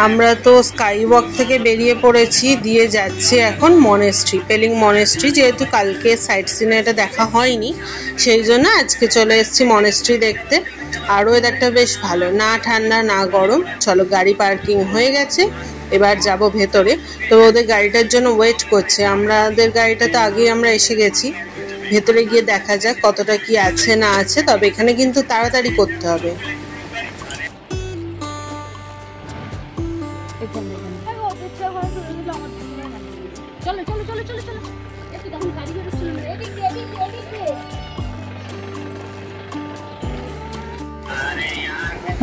আমরা তো sky walk থেকে বেরিয়ে পড়েছি, দিয়ে যাচ্ছি এখন মনেস্ট্রি, পেলিং মনেস্ট্রি। যেহেতু কালকে সাইট সিনেটা দেখা হয়নি, সেই জন্য আজকে চলে এসেছি মনেস্ট্রি দেখতে। আর ওয়েদারটা বেশ ভালো, না ঠান্ডা না গরম। চলো, গাড়ি পার্কিং হয়ে গেছে, এবার যাব ভেতরে। তো ওদের গাড়িটার জন্য ওয়েট করছে, আমাদের গাড়িটা তো আগেই আমরা এসে গেছি। ভেতরে গিয়ে দেখা যাক কতটা কি আছে না আছে, তবে এখানে কিন্তু তাড়াতাড়ি করতে হবে।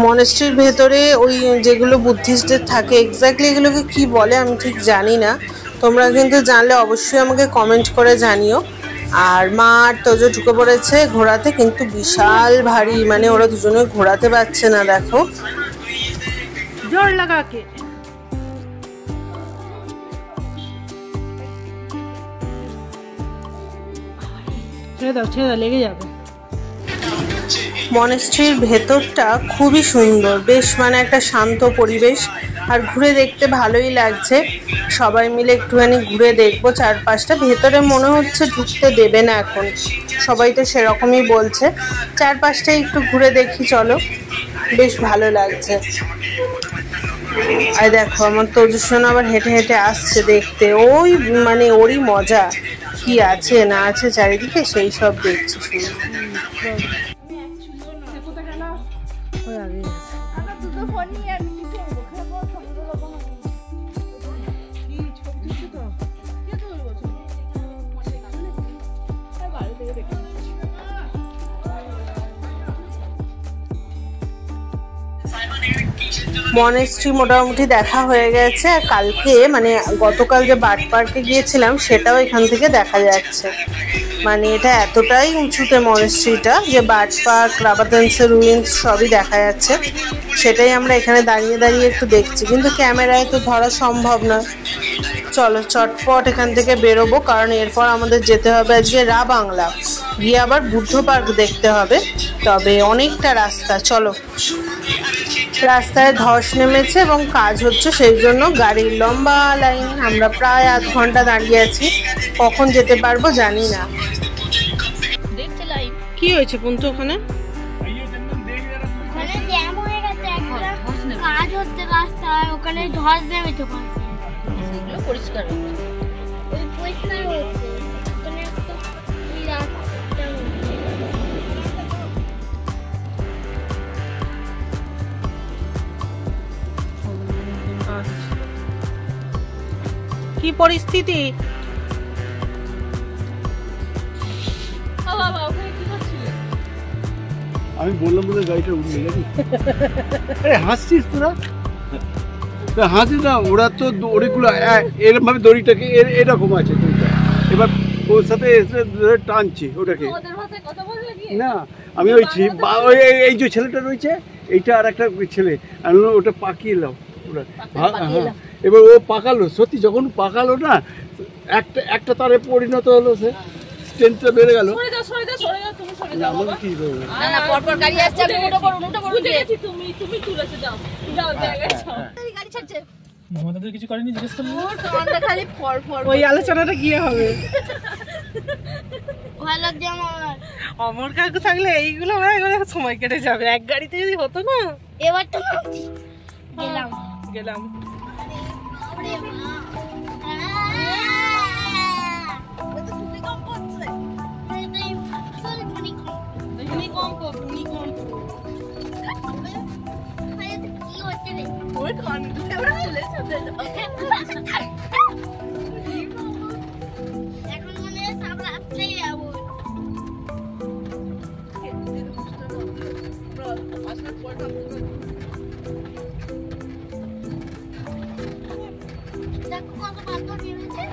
মনেস্ট্রির ভেতরে ওই যেগুলো বুদ্ধিস্টদের থাকে, এক্স্যাক্টলি এগুলোকে কি বলে আমি ঠিক জানি না। তোমরা কিন্তু জানলে অবশ্যই আমাকে কমেন্ট করে জানিও। আর মা আর তোজো ঢুকে পড়েছে ঘোড়াতে, কিন্তু বিশাল ভারী, মানে ওরা দুজনে ঘোরাতে পারছে না। দেখো, জোর লাগাকে। ছেড়ে দাও, ছেড়ে দাও, লেগে যাবে। মনেস্ট্রির ভেতরটা খুবই সুন্দর, বেশ মানে একটা শান্ত পরিবেশ, আর ঘুরে দেখতে ভালোই লাগছে। সবাই মিলে একটুখানি ঘুরে দেখবো চারপাশটা। ভেতরে মনে হচ্ছে ঢুকতে দেবে না এখন, সবাই তো সেরকমই বলছে। চারপাশটা একটু ঘুরে দেখি চলো, বেশ ভালো লাগছে। আর দেখো, আমার তোজুসোনা আবার হেঁটে হেঁটে আসছে দেখতে, ওই মানে ওরই মজা, কি আছে না আছে চারিদিকে সেই সব দেখছি শুধু। মনেস্ট্রি মোটামুটি দেখা হয়ে গেছে। আর কালকে মানে গতকাল যে বার্ড পার্কে গিয়েছিলাম সেটাও এখান থেকে দেখা যাচ্ছে। মানে এটা এতটাই উঁচুতে মনেস্ট্রিটা যে বার্ড পার্ক, রাবাদান্সের রুইন্স সবই দেখা যাচ্ছে। সেটাই আমরা এখানে দাঁড়িয়ে দাঁড়িয়ে একটু দেখছি, কিন্তু ক্যামেরায় তো ধরা সম্ভব না। চলো চটপট এখান থেকে বেরোবো, কারণ এরপর আমাদের যেতে হবে আজকে রা বাংলা, গিয়ে আবার বুদ্ধ পার্ক দেখতে হবে। তবে অনেকটা রাস্তা, চলো। রাস্তায় ধস নেমেছে এবং কাজ হচ্ছে, সেই জন্য গাড়ির লম্বা লাইন। আমরা প্রায় আধ ঘন্টা দাঁড়িয়ে আছি, কখন যেতে পারবো জানি না। কি হয়েছে পুন্তু ওখানে? কাজ হচ্ছে রাস্তায়, ওখানে ধস নেমেছে, পরিষ্কার হচ্ছে। কি পরিস্থিতি? আমি বললাম বলে গাড়িটা উঠে গেছি। আরে হাসছিস তোরা? হাসি না, ওরা তো দড়িগুলো এরকম ভাবে দড়িটাকে এরকম আছে দড়িটা, এবার ওর সাথে এসে টানছে ওটাকে। না আমি ওই এই যে ছেলেটা রয়েছে, এইটা আর একটা ছেলে, আমি ওটা পাকিয়ে এলাম ওরা। হ্যাঁ, এবার ও পাকালো, সত্যি যখন পাকালো না, একটা তারে পরিণত হলো, সে স্ট্রেন্থটা বেড়ে গেল। ওই আলোচনাটা গিয়ে হবে। অমর কাকু থাকলে এইগুলো সময় কেটে যাবে, এক গাড়িতে যদি হতো না। এবার তো গেলাম। এখন মনে হয় সব রাস্তায় যাবো। দেখো কত বাতাস নেমেছে।